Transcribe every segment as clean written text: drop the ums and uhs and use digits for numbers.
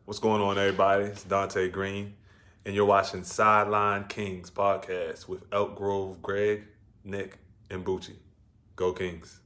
What's going on, everybody? It's Dante Green, and you're watching Sideline Kings podcast with Elk Grove, Greg, Nick, and Bucci. Go Kings.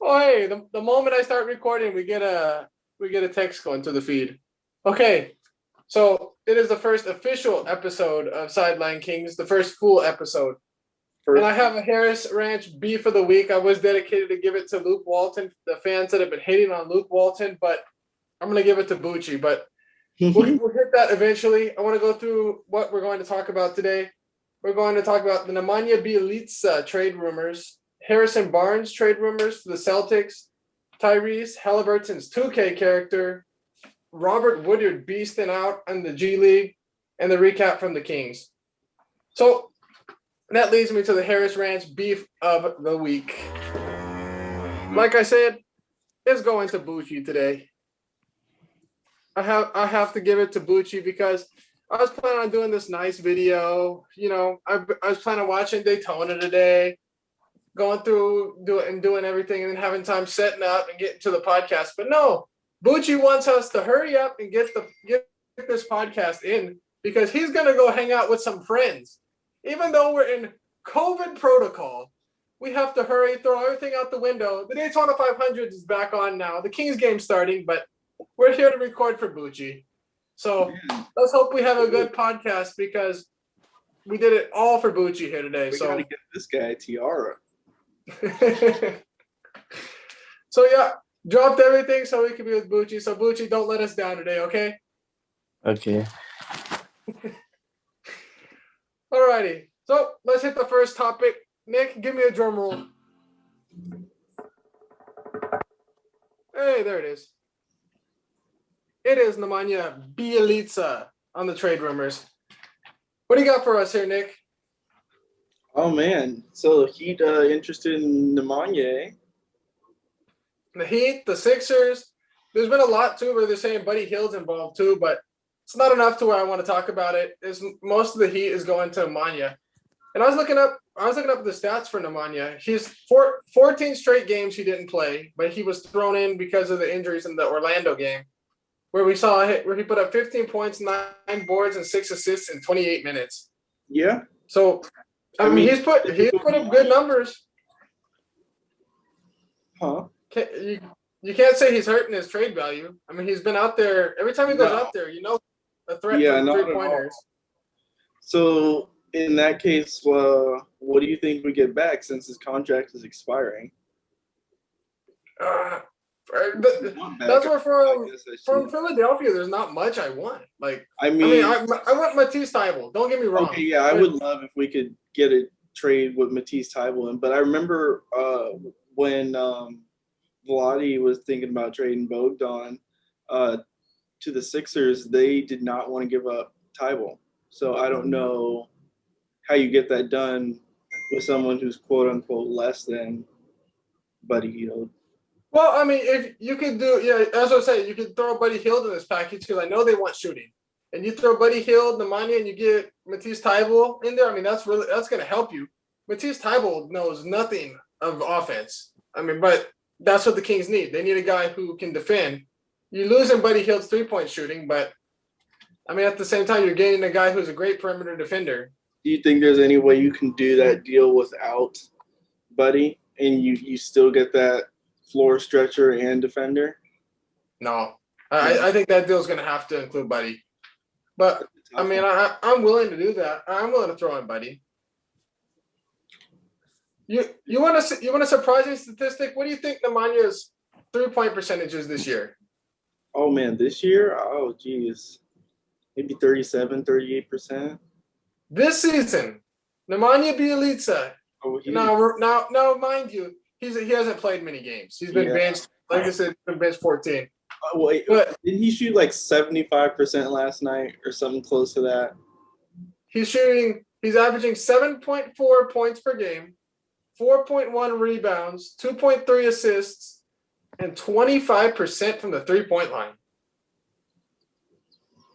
Oh, hey, the moment I start recording, we get a text going to the feed. Okay, so it is the first official episode of Sideline Kings, the first full episode. And I have a Harris Ranch beef of the week. I was dedicated to give it to Luke Walton, the fans that have been hating on Luke Walton, but I'm going to give it to Bucci. But we'll hit that eventually. I want to go through what we're going to talk about today. We're going to talk about the Nemanja Bjelica trade rumors, Harrison Barnes trade rumors to the Celtics, Tyrese Haliburton's 2K character, Robert Woodard beasting out in the G League, and the recap from the Kings. So that leads me to the Harris Ranch beef of the week. Like I said, it's going to Bucci today. I have to give it to Bucci because I was planning on doing this nice video. You know, I was planning on watching Daytona today, going through doing everything, and then having time setting up and getting to the podcast. But no, Bucci wants us to hurry up and get this podcast in because he's gonna go hang out with some friends. Even though we're in COVID protocol, we have to hurry, throw everything out the window. The Daytona 500 is back on now. The Kings game's starting, but we're here to record for Bucci. So let's hope we have a good podcast because we did it all for Bucci here today. We gotta get this guy a tiara. So yeah, dropped everything so we can be with Bucci. So Bucci, don't let us down today, okay? Okay. Alrighty. So let's hit the first topic. Nick, give me a drum roll. Hey, there it is. It is Nemanja Bjelica on the trade rumors. What do you got for us here, Nick? Oh man, so Heat interested in Nemanja, eh? The Heat, the Sixers. There's been a lot too where they're saying Buddy Hield's involved too, but it's not enough to where I want to talk about it. Most of the Heat is going to Nemanja. And I was looking up the stats for Nemanja. He's 14 straight games he didn't play, but he was thrown in because of the injuries in the Orlando game, where he put up 15 points, 9 boards, and 6 assists in 28 minutes. Yeah. So I mean, he's put up good numbers. Huh? You can't say he's hurting his trade value. I mean, he's been out there every time he goes out there. You know, a threat for 3-pointers. So in that case, what do you think we get back since his contract is expiring? That's where from Philadelphia, there's not much I want. I want Matisse Thybulle. Don't get me wrong. Okay, yeah, I would love if we could get a trade with Matisse Thybulle. But I remember when Vlade was thinking about trading Bogdan to the Sixers, they did not want to give up Thybulle. So I don't know how you get that done with someone who's quote unquote less than Buddy Hield. Well, I mean, if you could do, as I was saying, you could throw Buddy Hield in this package because I know they want shooting. And you throw Buddy Hield, Nemanja, and you get Matisse Thybulle in there. I mean, that's going to help you. Matisse Thybulle knows nothing of offense. I mean, but that's what the Kings need. They need a guy who can defend. You're losing Buddy Hield's 3-point shooting, but I mean, at the same time, you're gaining a guy who's a great perimeter defender. Do you think there's any way you can do that deal without Buddy and you still get that floor stretcher and defender? No. I think that deal's going to have to include Buddy. But, I mean, I'm willing to do that. I'm willing to throw in Buddy. You want a surprising statistic? What do you think Nemanja's 3-point percentage is this year? Oh, man, this year? Oh, geez. Maybe 37, 38%. This season, Nemanja Bjelica. Oh, now, mind you, he hasn't played many games. He's been benched. Like I said, he's been benched 14. Wait, But didn't he shoot like 75% last night or something close to that? he's averaging 7.4 points per game, 4.1 rebounds, 2.3 assists, and 25% from the 3-point line.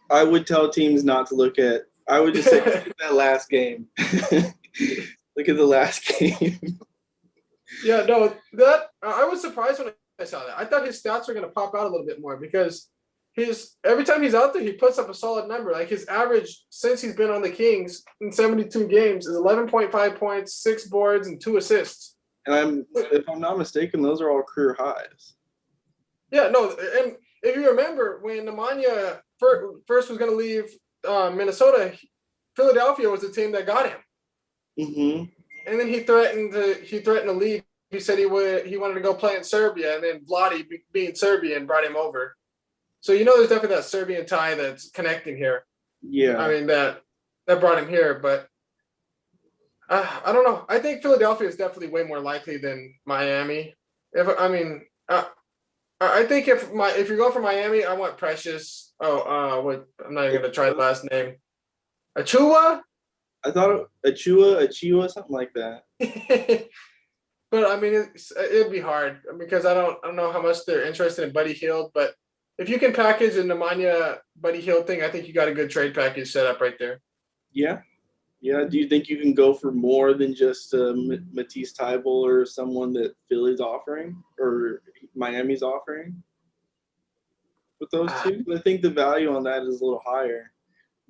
I would tell teams not to look at. I would just say look at that last game. Look at the last game. Yeah, no, that I was surprised when I saw that. I thought his stats were going to pop out a little bit more because every time he's out there, he puts up a solid number. Like his average since he's been on the Kings in 72 games is 11.5 points, 6 boards, and 2 assists. And if I'm not mistaken, those are all career highs. Yeah, no, and if you remember when Nemanja first was going to leave Minnesota, Philadelphia was the team that got him. Mm-hmm. And then he threatened to leave. He said he wanted to go play in Serbia, and then Vlade, being Serbian, brought him over. So there's definitely that Serbian tie that's connecting here. Yeah. I mean that brought him here, but I don't know. I think Philadelphia is definitely way more likely than Miami. I think if you're going for Miami, I want Precious. I'm not even gonna try the last name. Achua. I thought Achua, something like that. But I mean, it'd be hard because I don't know how much they're interested in Buddy Hield. But if you can package a Nemanja Buddy Hield thing, I think you got a good trade package set up right there. Yeah. Do you think you can go for more than just Matisse Thybulle or someone that Philly's offering or Miami's offering with those two? I think the value on that is a little higher,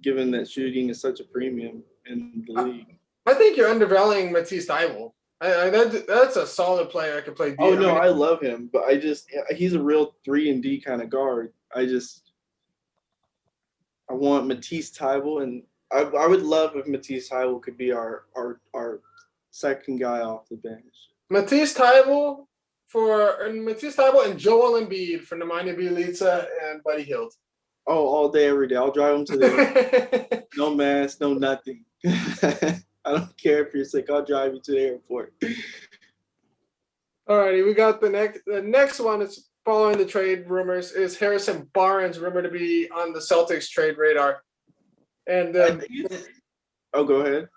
given that shooting is such a premium in the league. I think you're undervaluing Matisse Thybulle. That's a solid player. I could play D. Oh no, I love him, but he's a real 3-and-D kind of guard. I want Matisse Thybulle, and I would love if Matisse Thybulle could be our second guy off the bench. Matisse Thybulle and Joel Embiid for Nemanja Bjelica and Buddy Hield. Oh, all day, every day. I'll drive him to the no mask, no nothing. I don't care if you're sick. I'll drive you to the airport. All righty, we got the next one. Is following the trade rumors is Harrison Barnes rumored to be on the Celtics trade radar. And go ahead.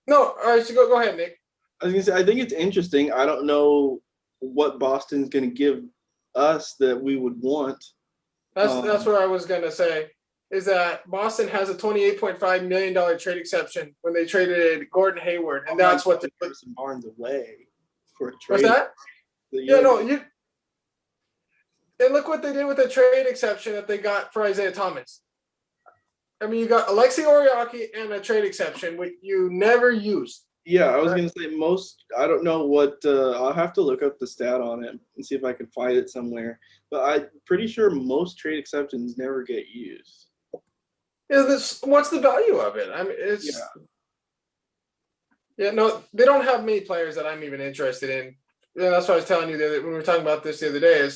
No, all right, so go ahead, Nick. I was gonna say I think it's interesting. I don't know what Boston's gonna give us that we would want. That's what I was gonna say. Is that Boston has a $28.5 million trade exception when they traded Gordon Hayward, and that's what they put some Barnes away for a trade. What's that? And look what they did with the trade exception that they got for Isaiah Thomas. I mean, you got Alexei Oriaki and a trade exception, which you never used. Yeah, I was going to say I don't know what, I'll have to look up the stat on it and see if I can find it somewhere. But I'm pretty sure most trade exceptions never get used. What's the value of it? I mean, they don't have many players that I'm even interested in. Yeah, that's what I was telling you when we were talking about this the other day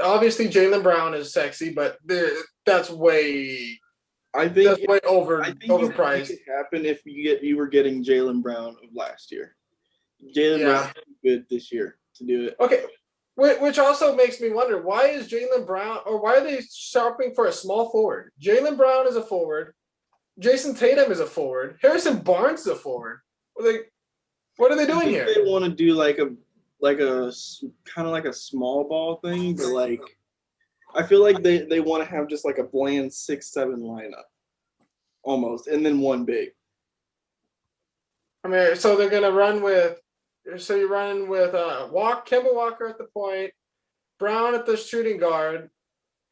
obviously Jaylen Brown is sexy, but that's way overpriced. It could happen if you were getting Jaylen Brown of last year. Jaylen Brown is good this year to do it. Okay, which also makes me wonder, why is Jaylen Brown, or why are they shopping for a small forward? Jaylen Brown is a forward. Jason Tatum is a forward. Harrison Barnes is a forward. What are they doing here? They want to do like a kind of like a small ball thing, but I feel like they want to have just like a bland 6-7 lineup almost, and then one big. I mean, so they're gonna run with. So you're running with Kemba Walker at the point, Brown at the shooting guard,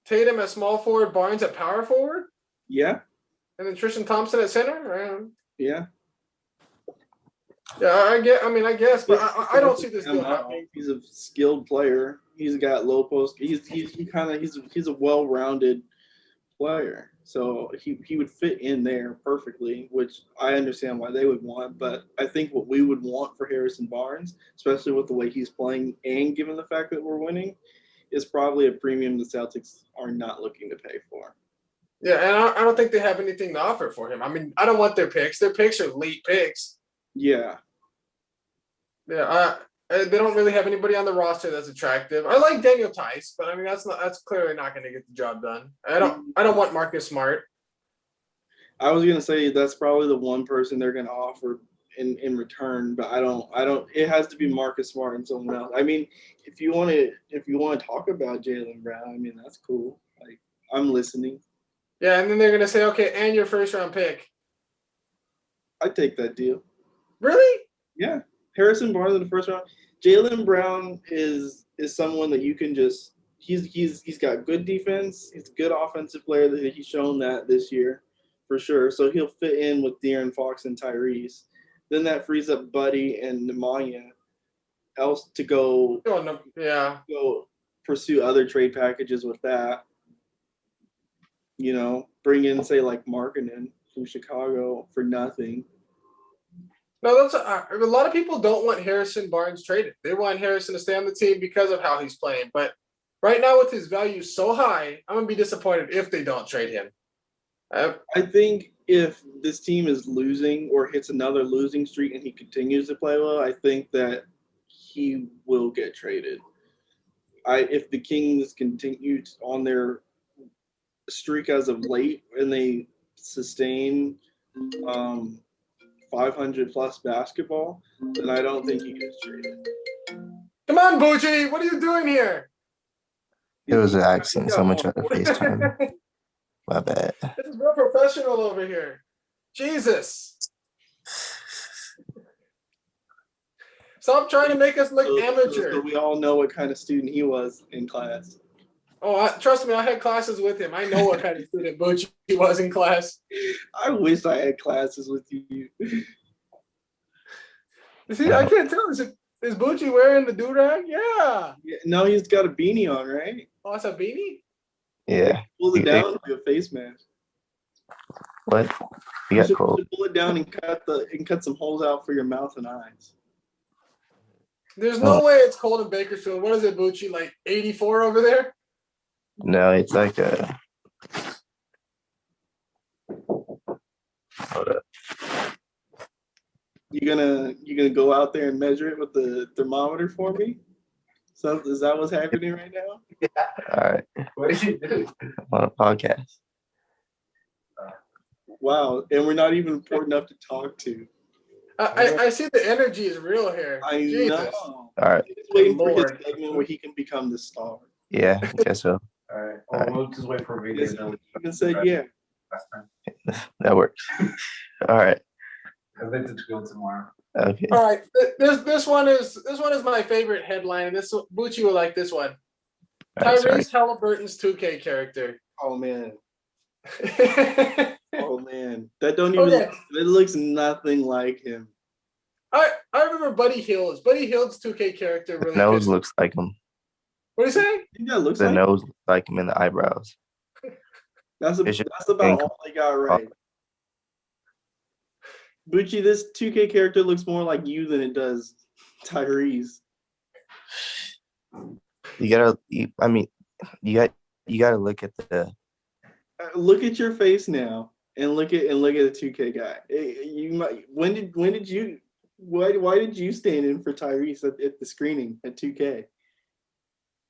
Tatum at small forward, Barnes at power forward. Yeah. And then Tristan Thompson at center. Yeah. Yeah, I guess, but I don't see this deal happening. He's a skilled player. He's got low post. He's a well-rounded player. So he would fit in there perfectly, which I understand why they would want. But I think what we would want for Harrison Barnes, especially with the way he's playing and given the fact that we're winning, is probably a premium the Celtics are not looking to pay for. Yeah, and I don't think they have anything to offer for him. I mean, I don't want their picks. Their picks are late picks. Yeah. Yeah, They don't really have anybody on the roster that's attractive. I like Daniel Tice, but I mean that's clearly not going to get the job done. I don't want Marcus Smart. I was gonna say that's probably the one person they're gonna offer in return, but I don't. It has to be Marcus Smart and someone else. I mean, if you want to talk about Jaylen Brown, I mean that's cool. Like I'm listening. Yeah, and then they're gonna say, okay, and your first round pick. I take that deal. Really? Yeah, Harrison Barnes in the first round. Jaylen Brown is someone that you can just. He's got good defense. He's a good offensive player. That he's shown that this year, for sure. So he'll fit in with De'Aaron Fox and Tyrese. Then that frees up Buddy and Nemanja else to go pursue other trade packages with that. You know, bring in say like Markkanen from Chicago for nothing. No, that's a lot of people don't want Harrison Barnes traded. They want Harrison to stay on the team because of how he's playing. But right now, with his value so high, I'm gonna be disappointed if they don't trade him. I think if this team is losing or hits another losing streak and he continues to play well, I think that he will get traded. If the Kings continue on their streak as of late and they sustain 500 plus basketball, then I don't think he gets traded. Come on, Boochie, what are you doing here? It was an accident. Someone tried to FaceTime. My bad. This is real professional over here. Jesus. Stop trying to make us look amateur. So we all know what kind of student he was in class. Oh, trust me, I had classes with him. I know what kind of student Boochie was in class. I wish I had classes with you. See, I can't tell. Is Boochie wearing the do-rag? Yeah. No, he's got a beanie on, right? Oh, it's a beanie? Yeah. Pull it down like a face mask. What? You got cold. Pull it down and cut some holes out for your mouth and eyes. There's no way it's cold in Bakersfield. What is it, Boochie? Like 84 over there? No, it's like a. Hold up. You gonna go out there and measure it with the thermometer for me? So is that what's happening right now? All right. What did you do? I'm on a podcast. Wow, and we're not even important enough to talk to. I see the energy is real here. I Jesus. know. All right. He's waiting for Lord. his segment where he can become the star. Yeah, I guess so. All right. All right. We'll just wait for a video. Yes, he even said yeah. Last time. That works. All right. I think it's go tomorrow. Okay. All right. This one is my favorite headline. This Boochie will like this one. All right, sorry. Tyrese Haliburton's 2K character. Oh man. Oh man. That don't even Okay. it looks nothing like him. I remember Buddy Hield's 2K character really Nose good. looks like him. What do you say? That looks The like nose looks like him in the eyebrows. that's It's just about all they got right. Bucci, this 2K character looks more like you than it does Tyrese. You gotta look at the. Look at your face now and look at the 2K guy. You might why did you stand in for Tyrese at the screening at 2K?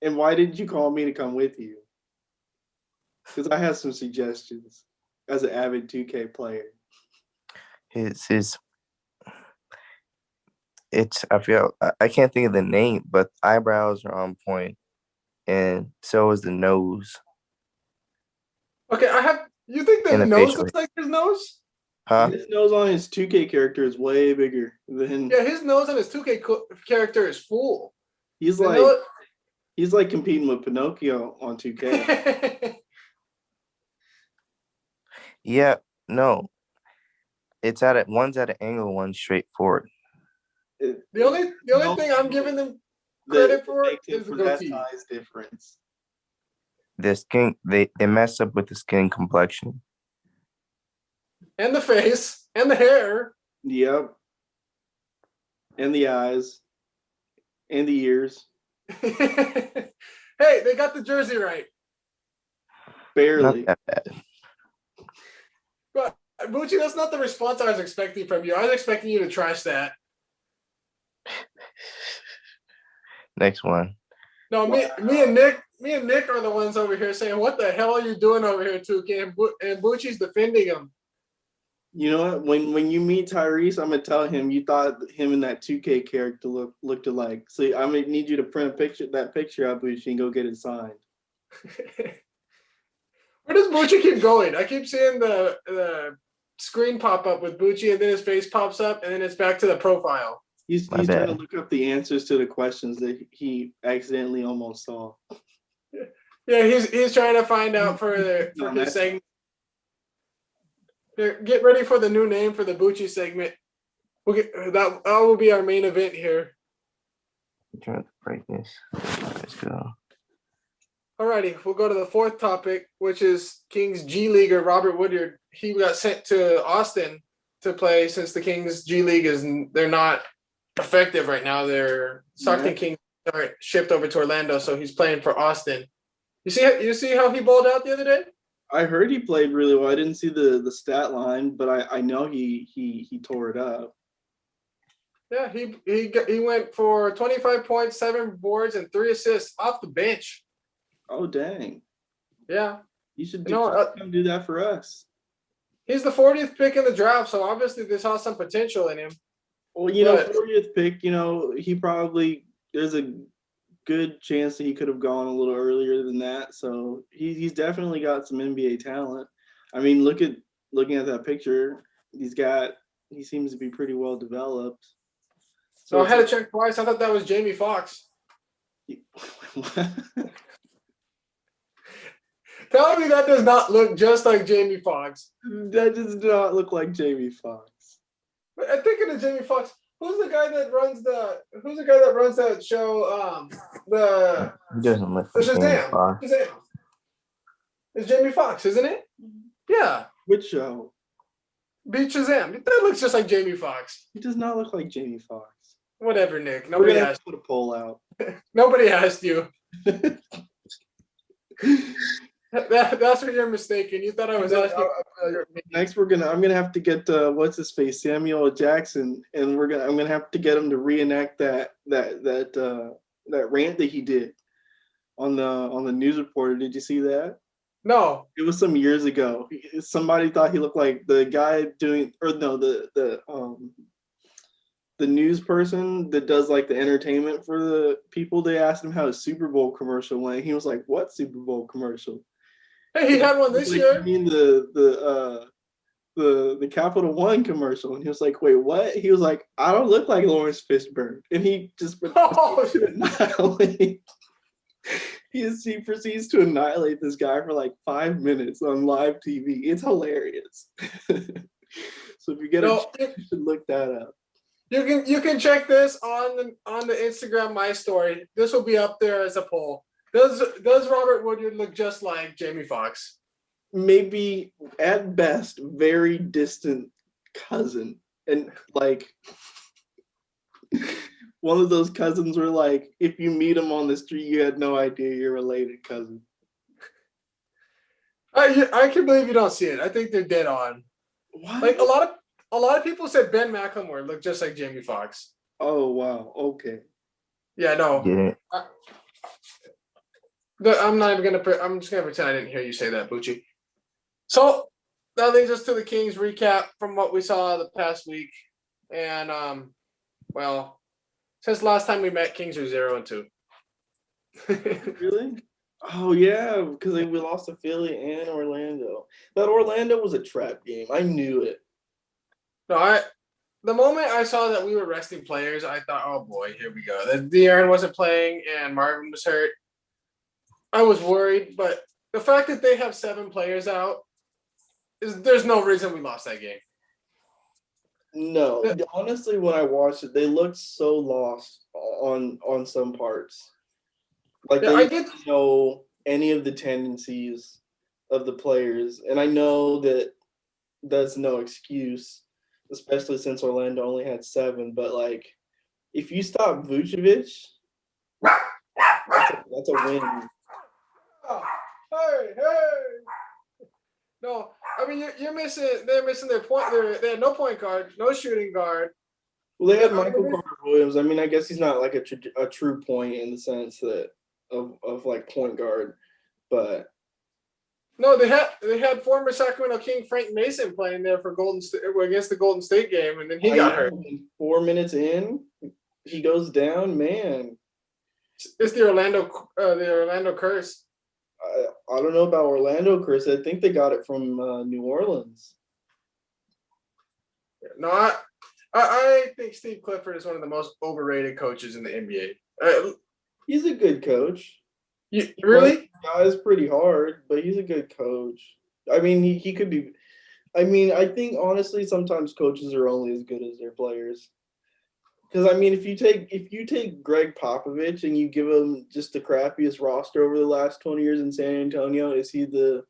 And why didn't you call me to come with you? Because I have some suggestions as an avid 2K player. I can't think of the name, but eyebrows are on point, and so is the nose. Okay, you think the And the nose facial looks like his nose? Huh? His nose on his 2K character is way bigger than Yeah, his nose on his 2K character is full. he's like competing with Pinocchio on 2K. Yeah, no. It's one's at an angle, one's straight forward. The only thing I'm giving them credit for is the that goatee. size difference. The skin, they mess up with the skin complexion. And the face and the hair. Yep. And the eyes. And the ears. Hey, they got the jersey right. Barely. Not that bad. But Bucci, that's not the response I was expecting from you. I was expecting you to trash that. Next one. No, me and Nick are the ones over here saying, "What the hell are you doing over here, Tuki?" And Bucci's defending him. You know what? When you meet Tyrese, I'm gonna tell him you thought him and that 2K character looked alike. So I'm gonna need you to print that picture out, Bucci, and go get it signed. Where does Bucci keep going? I keep seeing the screen pop up with Bucci, and then his face pops up, and then it's back to the profile. He's trying to look up the answers to the questions that he accidentally almost saw. Yeah, he's trying to find out for his segment. Get ready for the new name for the Bucci segment. That will be our main event here. I'm trying to break this. Let's go. Alrighty, we'll go to the fourth topic, which is Kings G Leaguer Robert Woodyard. He got sent to Austin to play since the Kings G League they're not effective right now. They're Stockton Kings are shipped over to Orlando, so he's playing for Austin. You see how he balled out the other day? I heard he played really well. I didn't see the stat line, but I know he tore it up. Yeah, he went for 25 points, 7 boards, and 3 assists off the bench. Oh dang! Yeah, You should come do that for us. He's the 40th pick in the draft, so obviously they saw some potential in him. Well, 40th pick, he probably there's a good chance that he could have gone a little earlier than that. So he's definitely got some NBA talent. I mean, looking at that picture, he seems to be pretty well developed. So I had to check twice. I thought that was Jamie Foxx. Tell me that does not look just like Jamie Foxx. That does not look like Jamie Foxx. I'm thinking of Jamie Foxx. Who's the guy that runs that show? He doesn't look like Jamie Foxx. Shazam. It's Jamie Foxx, isn't it? Yeah. Which show? Beat Shazam. That looks just like Jamie Foxx. He does not look like Jamie Foxx. Whatever, Nick. Nobody Nobody has asked. to put a poll out. Nobody asked you. That's what you're mistaken. You thought I was asking. Next, I'm gonna have to get what's his face, Samuel Jackson, and I'm gonna have to get him to reenact that rant that he did on the news reporter. Did you see that? No. It was some years ago. Somebody thought he looked like the guy the news person that does like the entertainment for the people. They asked him how his Super Bowl commercial went. He was like, "What Super Bowl commercial?" Hey, he had one this year. I mean the Capital One commercial, and he was like, "Wait, what?" He was like, "I don't look like Lawrence Fishburne," and he just annihilate. He proceeds to annihilate this guy for like 5 minutes on live TV. It's hilarious. So if you get you should look that up. You can check this on the Instagram My Story. This will be up there as a poll. Does Robert Woodyard look just like Jamie Foxx? Maybe at best very distant cousin, and like one of those cousins where like if you meet him on the street you had no idea you're related cousin. I can believe you don't see it. I think they're dead on. What? Like a lot of people said Ben McLemore looked just like Jamie Foxx. Oh wow, okay. Yeah, no. Yeah. I'm not even I'm just gonna pretend I didn't hear you say that, Bucci. So that leads us to the Kings recap from what we saw the past week. And well, since last time we met, Kings are 0-2. Really? Oh yeah, because we lost to Philly and Orlando. But Orlando was a trap game. I knew it. No, the moment I saw that we were resting players, I thought, oh boy, here we go. That De'Aaron wasn't playing and Marvin was hurt. I was worried, but the fact that they have 7 players out there's no reason we lost that game. No, honestly, when I watched it, they looked so lost on some parts. Like they didn't know any of the tendencies of the players, and I know that that's no excuse, especially since Orlando only had 7. But like, if you stop Vucevic, that's a win. Hey! No, I mean you're missing. They're missing their point. They had no point guard, no shooting guard. Well, they had Michael Carter Williams. I mean, I guess he's not like a true point in the sense that of like point guard, but No, they had former Sacramento King Frank Mason playing there for Golden State against the Golden State game, and then he got hurt. 4 minutes in, he goes down. Man, It's the Orlando curse. I don't know about Orlando, Chris. I think they got it from New Orleans. No, I think Steve Clifford is one of the most overrated coaches in the NBA. He's a good coach. Really? Guys pretty hard, but he's a good coach. I mean, he could be. I mean, I think honestly, sometimes coaches are only as good as their players. Because I mean, if you take Greg Popovich and you give him just the crappiest roster over the last 20 years in San Antonio, is he still?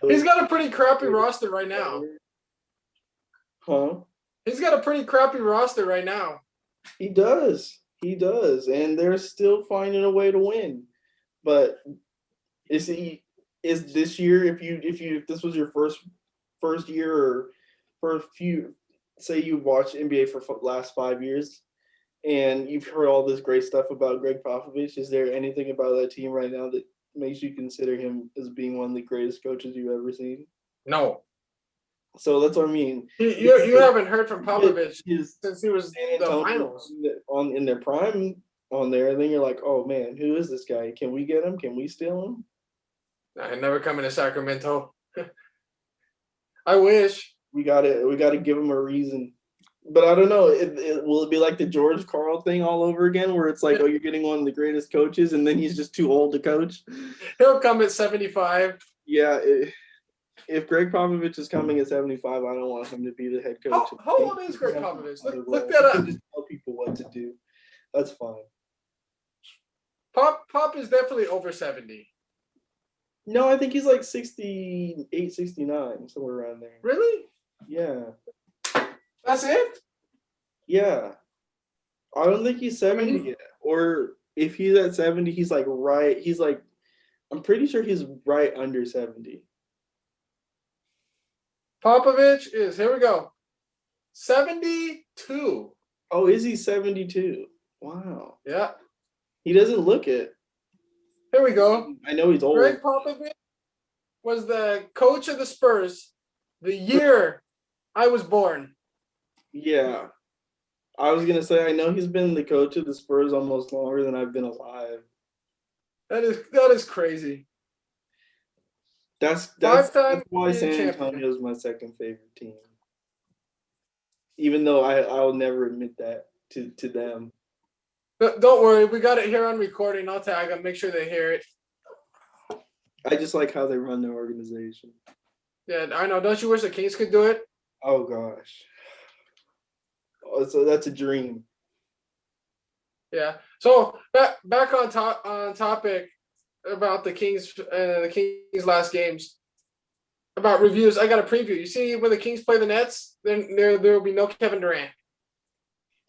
He's got a pretty crappy roster right now. Huh? He's got a pretty crappy roster right now. He does, and they're still finding a way to win. But is this year? If this was your first year or first few, say you watched NBA for last 5 years, and you've heard all this great stuff about Greg Popovich, is there anything about that team right now that makes you consider him as being one of the greatest coaches you've ever seen? No. So that's what I mean. You haven't heard from Popovich since he was in the finals. In their prime on there, then you're like, oh man, who is this guy? Can we get him? Can we steal him? I never coming to Sacramento. I wish. We gotta give him a reason. But I don't know. Will it be like the George Karl thing all over again, where it's like, oh, you're getting one of the greatest coaches, and then he's just too old to coach? He'll come at 75. Yeah. If Greg Popovich is coming at 75, I don't want him to be the head coach. How old is Greg Popovich? Look that up. Just tell people what to do. That's fine. Pop is definitely over 70. No, I think he's like 68, 69, somewhere around there. Really? Yeah. That's it? Yeah. I don't think he's 70 yet. Or if he's at 70, he's like I'm pretty sure he's right under 70. Popovich is, here we go, 72. Oh, is he 72? Wow. Yeah. He doesn't look it. Here we go. I know he's old. Greg Popovich was the coach of the Spurs the year I was born. Yeah. I was going to say, I know he's been the coach of the Spurs almost longer than I've been alive. That is crazy. That's why San Antonio is my second favorite team. Even though I'll never admit that to them. But don't worry, we got it here on recording. I'll tag them, make sure they hear it. I just like how they run their organization. Yeah, I know. Don't you wish the Kings could do it? Oh gosh. Oh, so that's a dream. Yeah. So back on topic about the Kings last games. About reviews, I got a preview. You see when the Kings play the Nets, then there will be no Kevin Durant.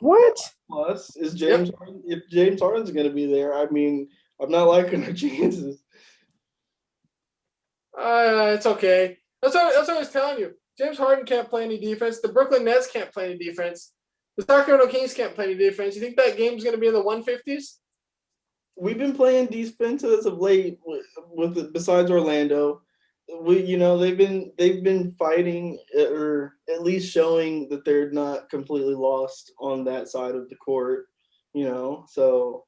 What? Plus, is James Harden, if James Harden's going to be there, I mean, I'm not liking our chances. It's okay. That's what I was telling you. James Harden can't play any defense. The Brooklyn Nets can't play any defense. The Sacramento Kings can't play any defense. You think that game's going to be in the 150s? We've been playing defense as of late with besides Orlando. They've been fighting, or at least showing that they're not completely lost on that side of the court. So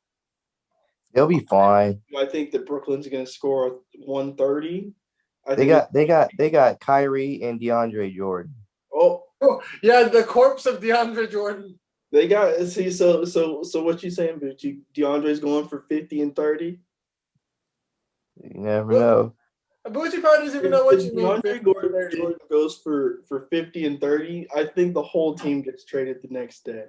They'll be fine. I think that Brooklyn's going to score 130. They got Kyrie and DeAndre Jordan. Oh yeah, the corpse of DeAndre Jordan. They got so what you saying, Bucci? DeAndre's going for 50 and 30. You never know. Bucci probably doesn't even know what you mean. DeAndre Jordan goes for 50 and 30. I think the whole team gets traded the next day.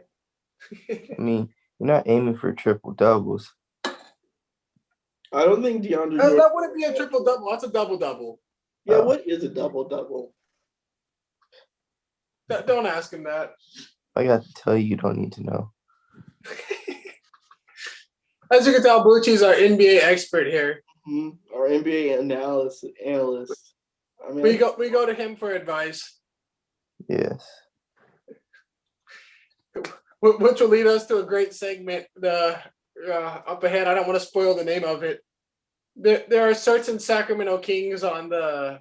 I mean, you're not aiming for triple doubles. I don't think DeAndre That Jordan. wouldn't be a triple double. That's a double double. Yeah, what is a double double? Don't ask him that. I got to tell you, you don't need to know. As you can tell, Bucci's our NBA expert here. Mm-hmm. Our NBA analyst. I mean, We go to him for advice. Yes. which will lead us to a great segment up ahead. I don't want to spoil the name of it. There are certain Sacramento Kings on the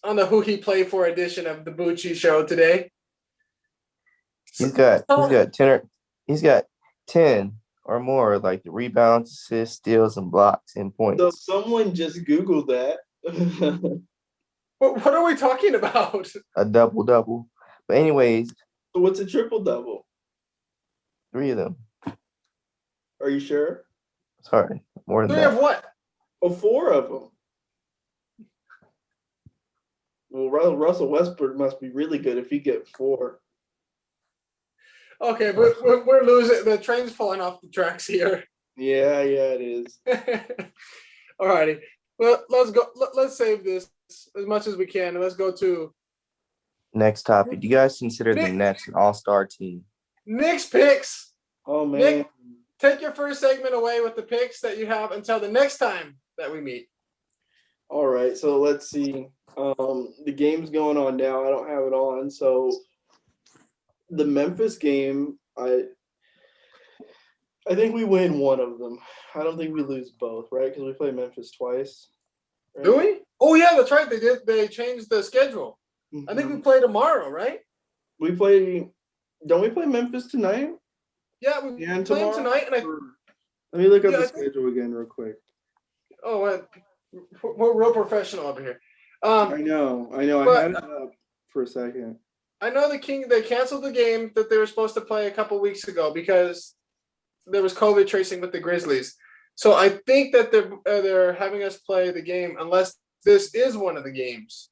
Who He Play For edition of the BOOCHIE show today. He's got 10 or more, like the rebounds, assists, steals, and blocks and points. So someone just Googled that. What are we talking about? A double-double. But anyways, So what's a triple-double? 3 of them. Are you sure? Sorry, more than 3 that. of what? Oh, 4 of them. Well, Russell Westbrook must be really good if he gets 4. Okay, we're losing. The train's falling off the tracks here. Yeah, it is. Alrighty. Well, let's go. Let's save this as much as we can, and let's go to Next topic. Do you guys consider the Nick- Nets an all-star team? Nick's picks. Oh man. Nick, take your first segment away with the picks that you have until the next time that we meet. All right, so let's see. The game's going on now. I don't have it on. So the Memphis game, I think we win one of them. I don't think we lose both, right? Because we play Memphis twice. Right? Do we? Oh yeah, that's right. They did. They changed the schedule. I think Mhm. we play tomorrow, right? we play. Don't we play Memphis tonight? Yeah, we And play them tomorrow? tonight. And Let me look up Yeah, the I think- schedule again real quick. we're real professional over here. I know. I but- had it up for a second. I know the King. They canceled the game that they were supposed to play a couple weeks ago because there was COVID tracing with the Grizzlies. So I think that they're having us play the game unless this is one of the games.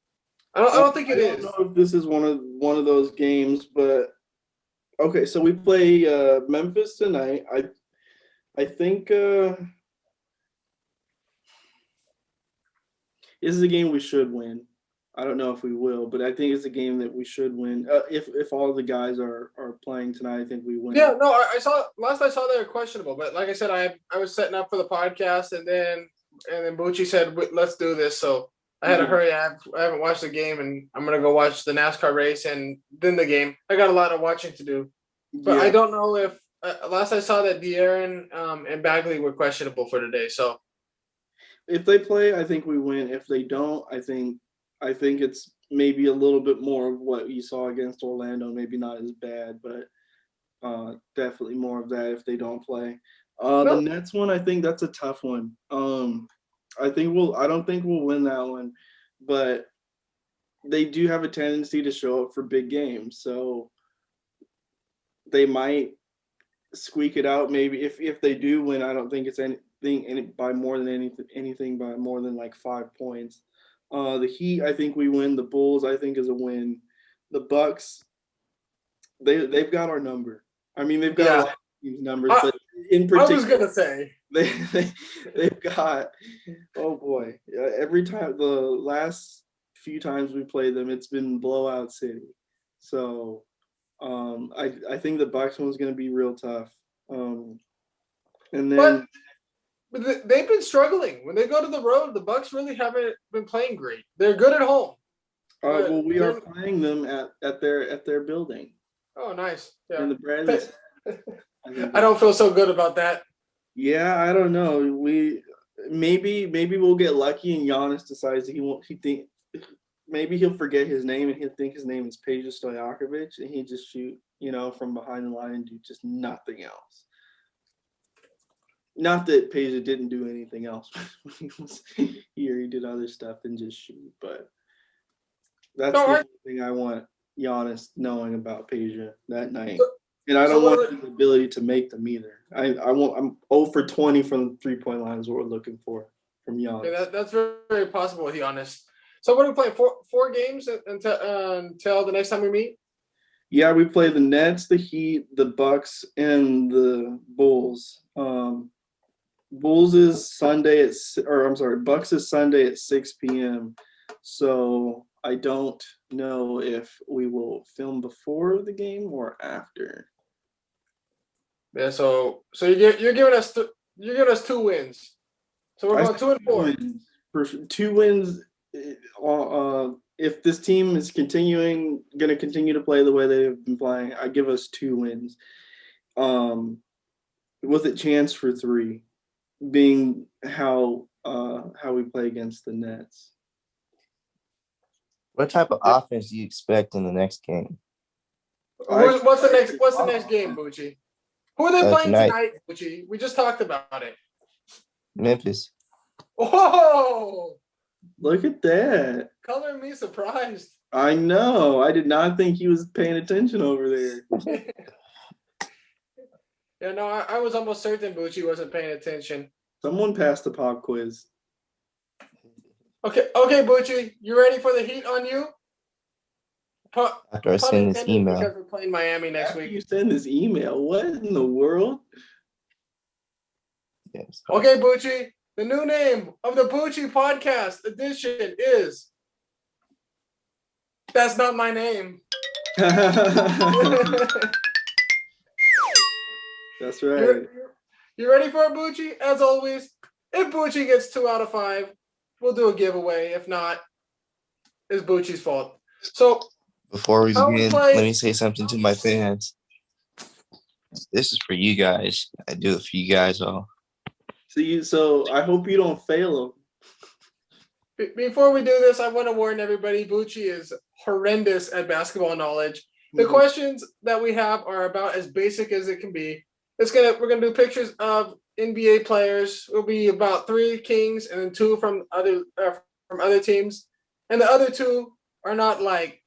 I don't think it I is. don't know if this is one of those games, but okay. So we play Memphis tonight. I think this is a game we should win. I don't know if we will, but I think it's a game that we should win. If all the guys are playing tonight, I think we win. Yeah, no, I saw they were questionable, but like I said, I was setting up for the podcast, and then BOOCHIE said let's do this, so I had to hurry. I haven't watched the game, and I'm gonna go watch the NASCAR race and then the game. I got a lot of watching to do, but Yeah. I don't know if last I saw that De'Aaron and Bagley were questionable for today. So If they play, I think we win. If they don't, I think it's maybe a little bit more of what you saw against Orlando. Maybe not as bad, but definitely more of that if they don't play. The Nets one, I think that's a tough one. I don't think we'll win that one, but they do have a tendency to show up for big games, so they might squeak it out. Maybe if they do win, I don't think it's anything by more than like 5 points. The Heat, I think we win. The Bulls, I think, is a win. The Bucks, they've got our number. I mean, they've got a lot of teams' numbers, but in particular, I was gonna say they've got. Oh boy! Every time, the last few times we played them, it's been blowout city. So, I think the Bucks one's going to be real tough. And then. But they've been struggling when they go to the road. The Bucks really haven't been playing great. They're good at home. Well, we are playing them at their building. Oh, nice. Yeah. In the Bradley. I don't feel so good about that. Yeah, I don't know. Maybe we'll get lucky and Giannis decides maybe he'll forget his name and he'll think his name is Peja Stojakovic and he just shoot, from behind the line and do just nothing else. Not that Peja didn't do anything else when he was here. He did other stuff than just shoot, but that's the only thing I want Giannis knowing about Peja that night. And I don't want his ability to make them either. I'm 0 for 20 from the 3-point line is what we're looking for from Giannis. Yeah, that's very, very possible, to be honest. So what are we playing? Four games until the next time we meet? Yeah, we play the Nets, the Heat, the Bucks, and the Bulls. Bucks is Sunday at 6 p.m. So I don't know if we will film before the game or after. Yeah, so you're giving us 2 wins. So we're going 2 and 4. For sure. 2 wins. If this team is going to continue to play the way they've been playing, I give us 2 wins. with a chance for three, being how we play against the Nets. What type of offense do you expect in the next game? What's the next game, Bucci? Who are they playing tonight, Bucci? We just talked about it. Memphis. Oh, Look at that. color me surprised. I know. I did not think he was paying attention over there. Yeah, no, I was almost certain Bucci wasn't paying attention. Someone passed the pop quiz. Okay, Bucci, you ready for the heat on you? After I send this email. Because we're playing Miami next After week. you send this email, what in the world? Yes. Okay, Bucci, the new name of the Bucchi Podcast Edition is That's Not My Name. That's right. You ready for it, Bucci? As always, if Bucci gets 2 out of 5, we'll do a giveaway. If not, it's Bucci's fault. So before we begin, let me say something to my fans. This is for you guys. I do it for you guys all. So I hope you don't fail them. Before we do this, I want to warn everybody, Bucci is horrendous at basketball knowledge. The questions that we have are about as basic as it can be. We're gonna do pictures of NBA players. It'll be about 3 Kings and then 2 from other teams, and the other 2 are not like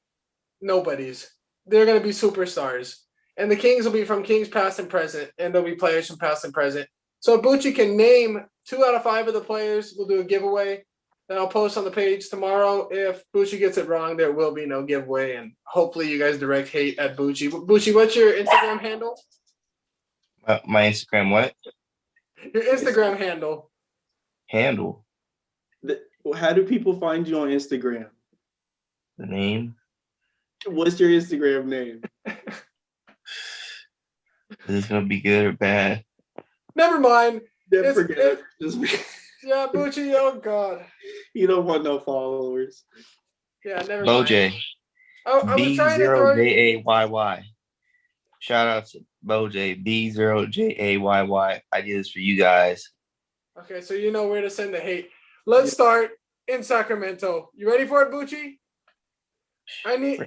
nobodies. They're gonna be superstars, and the Kings will be from Kings past and present, and there'll be players from past and present. So if Bucci can name 2 out of 5 of the players, we'll do a giveaway that I'll post on the page tomorrow. If Bucci gets it wrong, there will be no giveaway, and hopefully you guys direct hate at Bucci. Bucci, what's your Instagram handle? My Instagram, what? Your Instagram handle. Handle. How do people find you on Instagram? The name. What's your Instagram name? Is this gonna be good or bad? Never mind. Forget it. Yeah, Bucci. Oh God. You don't want no followers. Yeah, never mind. Boj. B0JAYY. Shout out to Boj. B0JAYY. I did this for you guys. Okay, so you know where to send the hate. Let's start in Sacramento. You ready for it, Bucci? I need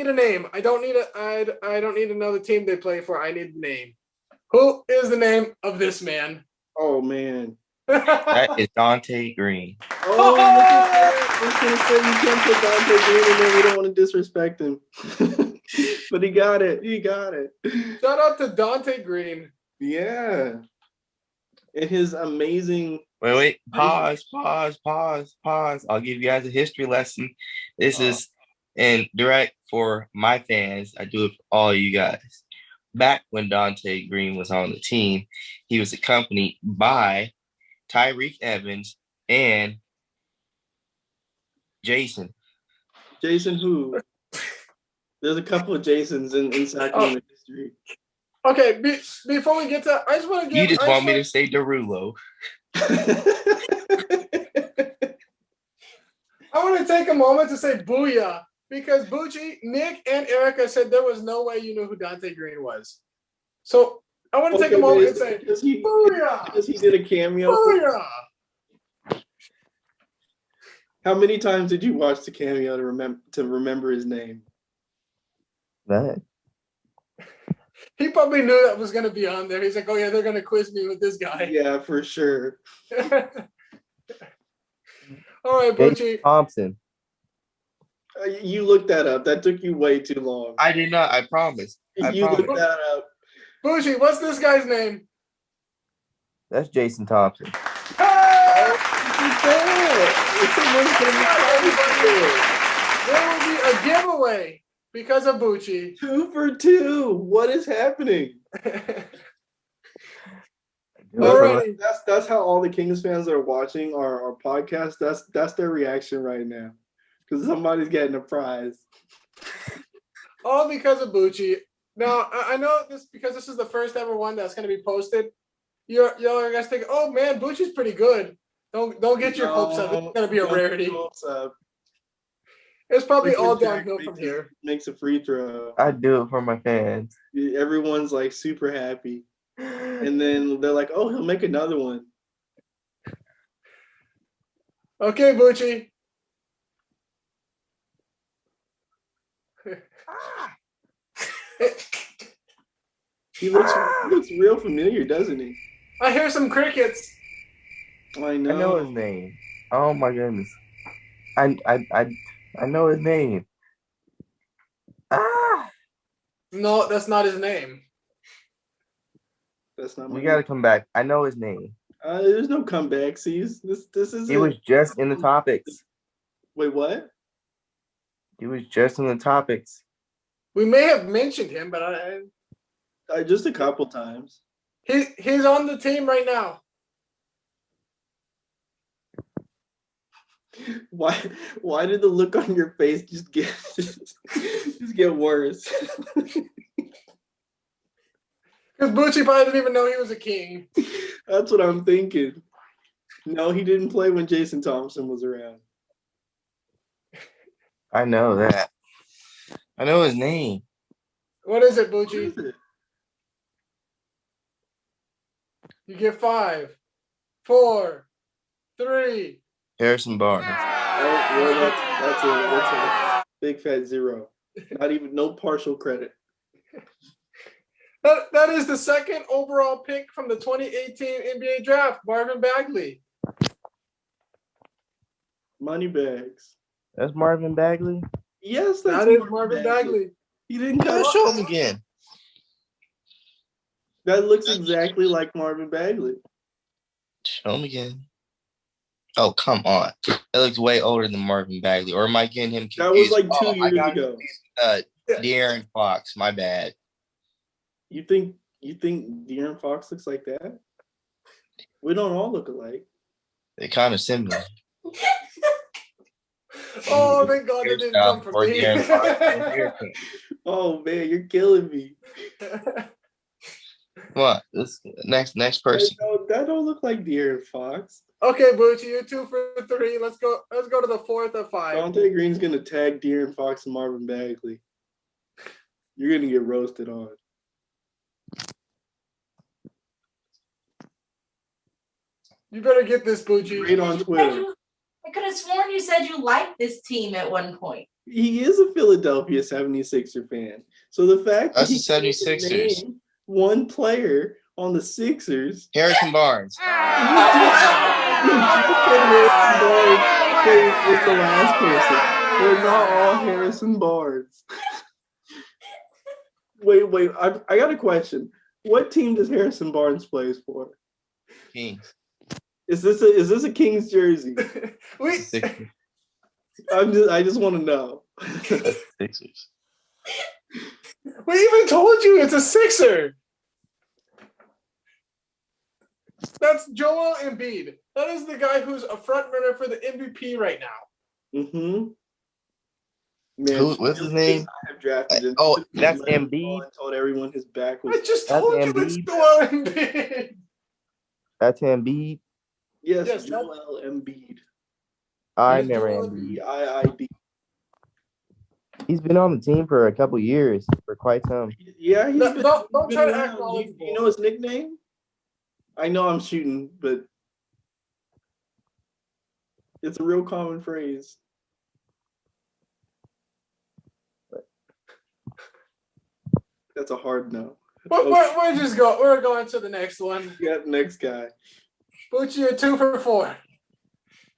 a name. I don't need to know the team they play for. I need the name. Who is the name of this man? Oh man. That is Dante Green. Oh, look at that. I was gonna say you can't put Dante Green in there. We don't want to disrespect him. But he got it. Shout out to Dante Green. Yeah. And his amazing. Wait. Pause. I'll give you guys a history lesson. This is in direct for my fans. I do it for all you guys. Back when Dante Green was on the team, he was accompanied by Tyrese Evans and Jason. Jason who? There's a couple of Jasons in Sacramento history. Okay, before we get to, I just want to give. You just want me to say Derulo. I want to take a moment to say booyah, because Bucci, Nick, and Erica said there was no way you knew who Dante Green was. So I want to take a moment and say booyah! Because he did a cameo. Booyah! How many times did you watch the cameo to remember his name? None. He probably knew that was going to be on there. He's like, oh yeah, they're going to quiz me with this guy. Yeah, for sure. All right, Bucci. Thompson. You looked that up. That took you way too long. I did not. I promise. Looked that up. Bucci, what's this guy's name? That's Jason Thompson. Hey! There will be a giveaway because of Bucci. 2 for 2. What is happening? Alrighty. That's how all the Kings fans that are watching our podcast. That's their reaction right now, because somebody's getting a prize. All because of Bucci. Now I know this because this is the first ever one that's going to be posted. Y'all are guys think, oh man, Bucci's pretty good. Don't get your hopes up. It's going to be a rarity. It's probably Like when all Shaq downhill from makes here. Makes a free throw. I do it for my fans. Everyone's like super happy. And then they're like, oh, he'll make another one. Okay, Bucci. He looks real familiar, doesn't he? I hear some crickets. I know. I know his name. Oh my goodness. I know his name. No, that's not his name. That's not. We gotta come back. I know his name. There's no comeback. See, this is. He was just in the topics. Wait, what? He was just in the topics. We may have mentioned him, but Just a couple times. he's on the team right now. Why did the look on your face just get worse? Because Bucci probably didn't even know he was a king. That's what I'm thinking. No, he didn't play when Jason Thompson was around. I know that. I know his name. What is it, What Bucci? is it? You get 5, 4, 3. Harrison Barnes. Oh, well, that's a big fat 0. Not even no partial credit. That is the second overall pick from the 2018 NBA draft, Marvin Bagley. Money bags. That's Marvin Bagley. Yes, That is Marvin Bagley. He didn't come Let's up. show him again. That looks exactly like Marvin Bagley. Show him again. Oh, come on. That looks way older than Marvin Bagley. Or am I getting him confused? That was like 2 I years got ago. De'Aaron Fox. My bad. You think De'Aaron Fox looks like that? We don't all look alike. They're kind of similar. Oh, thank God it didn't come from Or me. De'Aaron Fox and Harrison. Oh man, you're killing me. Come on. This next person. That don't look like De'Aaron Fox. Okay, Bucci, you're 2 for 3. Let's go to the 4th of 5. Dante Green's gonna tag De'Aaron Fox and Marvin Bagley. You're gonna get roasted on. You better get this, Bucci. Great on Twitter. I could have sworn you said you liked this team at one point. He is a Philadelphia 76er fan. So the fact That's that he the 76ers. named one player on the Sixers. Harrison Barnes. You just said Harrison Barnes is the last person. They're not all Harrison Barnes. Wait. I got a question. What team does Harrison Barnes plays for? Kings. Is this a Kings jersey? Sixers. I just want to know. Sixers. We even told you it's a Sixer. That's Joel Embiid. That is the guy who's a front runner for the MVP right now. Mm-hmm. Man, What's his name? I have drafted him. Oh, that's Embiid. I told everyone his back was. I just That's told you it's Embiid. Joel Embiid. That's Embiid. Yes, Yes, Joel Embiid. I Yes, remember Joel Embiid. EIID. He's been on the team for a couple years, for quite some. Yeah, he's No, been, don't he's been try to around. act Do knowledgeable. you know his nickname? I know I'm shooting, but it's a real common phrase. That's a hard no. We're going to the next one. Yeah, next guy. Bucci, you're 2 for 4.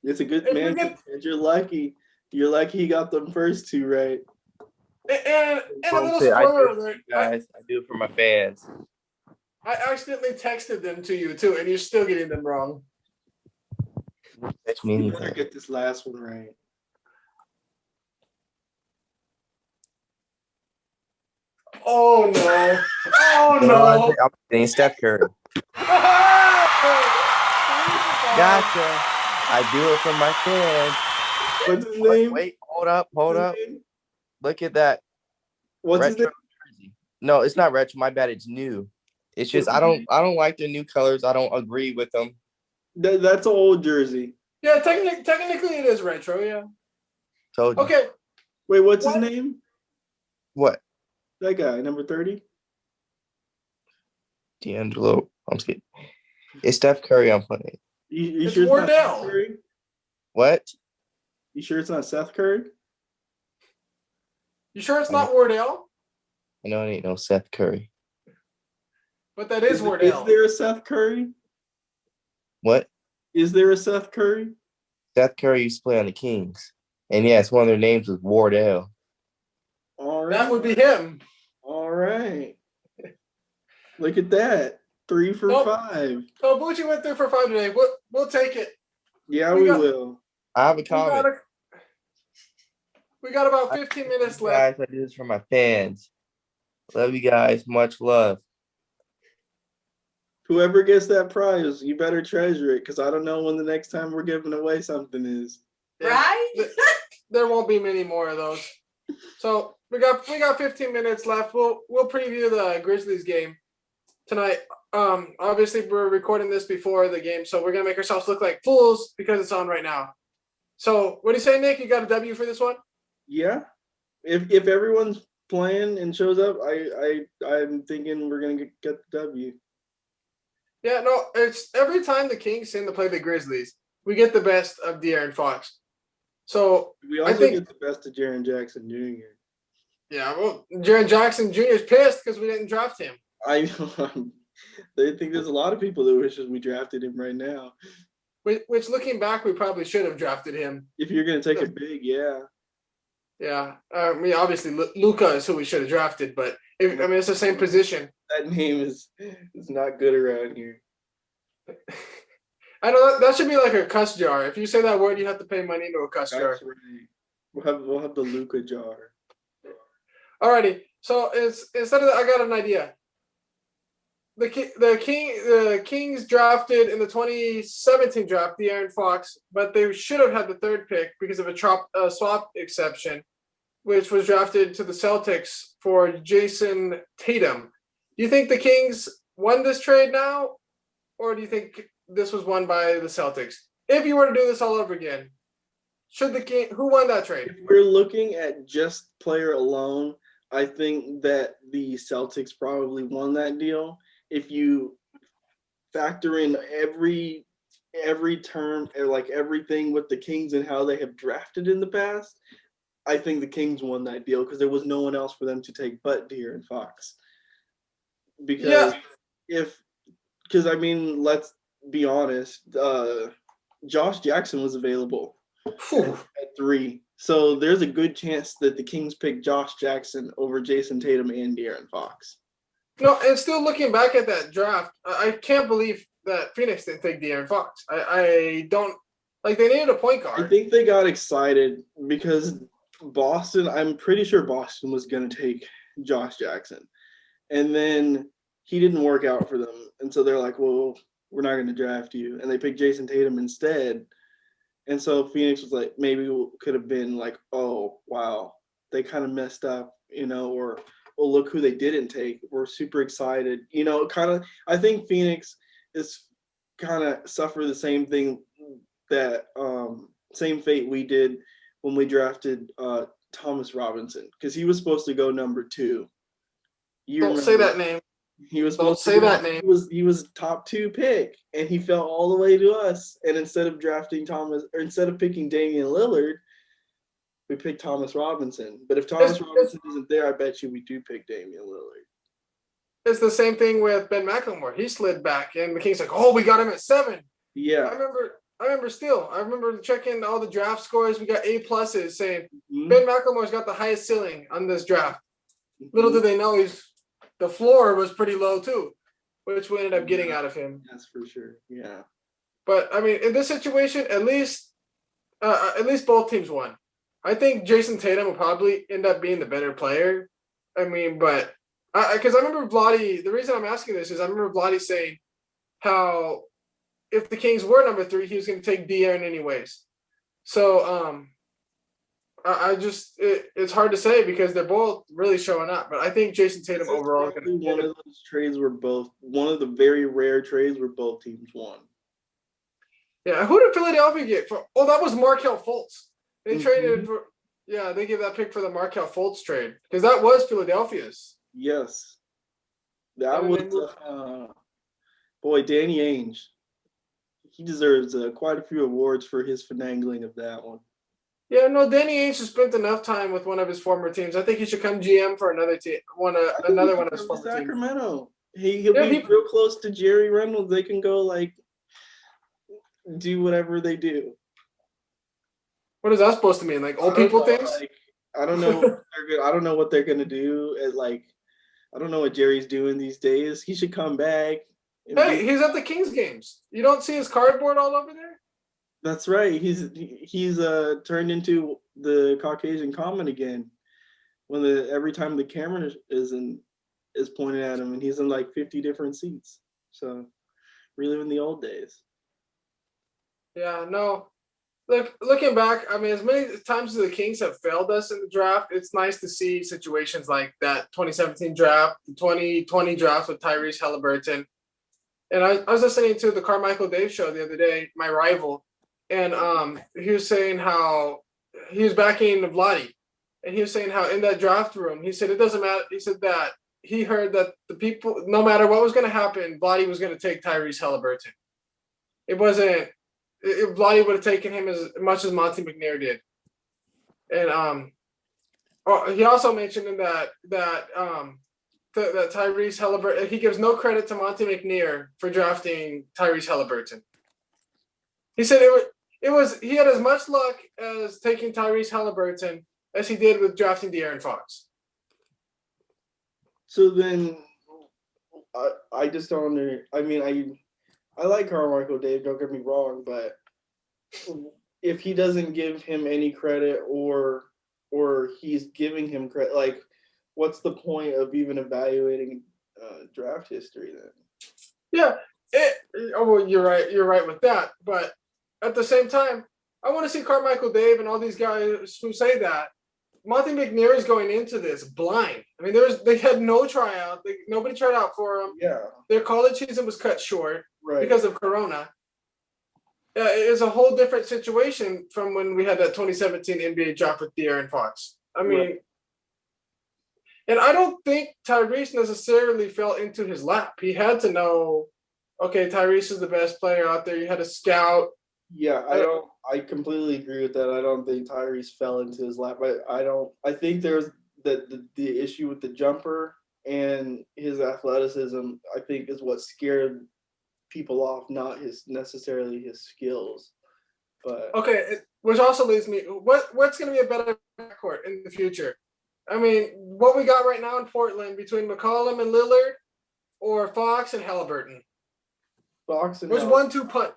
It's a good If man. we get- You're lucky. You're lucky he got them first 2 right. And a little I do spoiler it for alert. you guys. I do it for my fans. I accidentally texted them to you too, and you're still getting them wrong. Text me You better anything. get this last one right. Oh no! Oh No, no! I'm saying Steph Curry. Gotcha. I do it for my fans. What's his name? Wait, hold up. What's his name? Look at that. What's his name? Retro jersey. No, it's not retro. My bad. It's new. It's just I don't like their new colors. I don't agree with them. That's an old jersey. Yeah, technically it is retro. Yeah. Told you. Okay, Wait, what's What? his name? What? That guy, number 30. D'Angelo. I'm kidding. It's Steph Curry I'm playing. You It's sure it's not Seth Wardell. Curry? What? You sure it's not Seth Curry? You sure it's not Wardell? I know it ain't no Seth Curry. But that is Is Wardell. there a Seth Curry? What? Is there a Seth Curry? Seth Curry used to play on the Kings. And yes, one of their names was Wardell. All right. That would be him. All right. Look at that. 3 for Nope. 5. So Bucci went 3 for 5 today. We'll take it. Yeah, We we got- will. I have a We comment. got about 15 minutes left. Guys, I do this for my fans. Love you guys. Much love. Whoever gets that prize, you better treasure it because I don't know when the next time we're giving away something is. Right? There won't be many more of those. So we got 15 minutes left. We'll preview the Grizzlies game tonight. Obviously we're recording this before the game, so we're gonna make ourselves look like fools because it's on right now. So what do you say, Nick? You got a W for this one? Yeah. If everyone's playing and shows up, I'm thinking we're gonna get the W. Yeah, no, it's every time the Kings seem to play the Grizzlies, we get the best of De'Aaron Fox. So We I also think- get the best of Jaren Jackson Jr. yeah, well, Jaren Jackson Jr. is pissed because we didn't draft him. I think there's a lot of people that wishes we drafted him right now. Which looking back, we probably should have drafted him. If you're gonna take it big, yeah. Yeah, I mean, obviously Luka is who we should have drafted, but it's the same position. That name is not good around here. I know that should be like a cuss jar. If you say that word, you have to pay money into a cuss jar. That's right. We'll have the Luka jar. Alrighty, so instead of that, I got an idea. The Kings drafted in the 2017 draft De'Aaron Fox, but they should have had the 3rd pick because of a swap exception, which was drafted to the Celtics for Jason Tatum. Do you think the Kings won this trade now, or do you think this was won by the Celtics? If you were to do this all over again, who won that trade? If we're looking at just player alone, I think that the Celtics probably won that deal. If you factor in every term, or like everything with the Kings and how they have drafted in the past, I think the Kings won that deal because there was no one else for them to take but De'Aaron Fox. Because I mean, let's be honest, Josh Jackson was available at 3. So there's a good chance that the Kings picked Josh Jackson over Jason Tatum and De'Aaron Fox. No, and still looking back at that draft, I can't believe that Phoenix didn't take De'Aaron Fox. I don't like they needed a point guard. I think they got excited because I'm pretty sure Boston was going to take Josh Jackson. And then he didn't work out for them. And so they're like, well, we're not going to draft you. And they picked Jason Tatum instead. And so Phoenix was like, maybe it could have been like, oh, wow, they kind of messed up, or oh, look who they didn't take. We're super excited. I think Phoenix is kind of suffer the same thing that same fate we did when we drafted Thomas Robinson, because he was supposed to go number 2. Don't say that name. He was Don't supposed say to go, that name. He was top 2 pick, and he fell all the way to us. And instead of picking Damian Lillard, we picked Thomas Robinson. But if Thomas Robinson isn't there, I bet you we do pick Damian Lillard. It's the same thing with Ben McLemore. He slid back, and the Kings like, oh, we got him at 7. Yeah. I remember checking all the draft scores. We got A+ saying Mhm. Ben McLemore's got the highest ceiling on this draft. Mhm. Little do they know the floor was pretty low too, which we ended up getting out of him. That's for sure. Yeah. But I mean, in this situation, at least both teams won. I think Jason Tatum will probably end up being the better player. I mean, but because I remember Vlade. The reason I'm asking this is I remember Vlade saying how if the Kings were number 3, he was going to take De'Aaron anyways. So it's hard to say because they're both really showing up. But I think Jason Tatum overall is going to one of those trades were one of the very rare trades where both teams won. Yeah, who did Philadelphia get for? Oh, that was Markelle Fultz. They traded for Yeah, they gave that pick for the Markelle Fultz trade because that was Philadelphia's. Yes. That And was, then they moved- boy, Danny Ainge. He deserves quite a few awards for his finagling of that one. Yeah, no, Danny Ainge has spent enough time with one of his former teams. I think he should come GM for another team, another one of his former teams. Sacramento. He'll Yeah, be real close to Jerry Reynolds. They can go like do whatever they do. What is that supposed to mean? Like old people things? Like, I don't know. I don't know what they're gonna do. I don't know what Jerry's doing these days. He should come back. Hey, he's at the Kings games. You don't see his cardboard all over there? That's right. He's turned into the Caucasian common again. Every time the camera is pointed at him, and he's in like 50 different seats. So, reliving the old days. Yeah, no. Looking back, I mean, as many times as the Kings have failed us in the draft, it's nice to see situations like that 2017 draft, the 2020 draft with Tyrese Haliburton. And I was listening to the Carmichael Dave show the other day, my rival, and he was saying how he was backing Vlade, and he was saying how in that draft room, he said it doesn't matter. He said that he heard that the people, no matter what was going to happen, Vlade was going to take Tyrese Haliburton. It wasn't. If Vlade would have taken him as much as Monty McNair did, and he also mentioned in that Tyrese Haliburton, he gives no credit to Monty McNair for drafting Tyrese Haliburton. He said he had as much luck as taking Tyrese Haliburton as he did with drafting De'Aaron Fox. So then, I just don't I mean, I like Carmichael Dave, don't get me wrong, but if he doesn't give him any credit or he's giving him credit, like, what's the point of even evaluating draft history then? Yeah, well, you're right. You're right with that. But at the same time, I want to see Carmichael Dave and all these guys who say that. Monty McNair is going into this blind. I mean, they had no tryout. Nobody tried out for him. Yeah. Their college season was cut short Because of Corona. It's a whole different situation from when we had that 2017 NBA draft with De'Aaron Fox. I mean, and I don't think Tyrese necessarily fell into his lap. He had to know, okay, Tyrese is the best player out there. You had a scout. Yeah, I completely agree with that. I don't think Tyrese fell into his lap. I think there's the issue with the jumper and his athleticism, I think, is what scared people off, not necessarily his skills. But okay, which also leads me, what's going to be a better backcourt in the future? I mean, what we got right now in Portland between McCollum and Lillard, or Fox and Haliburton? Fox and Which 1-2 punch?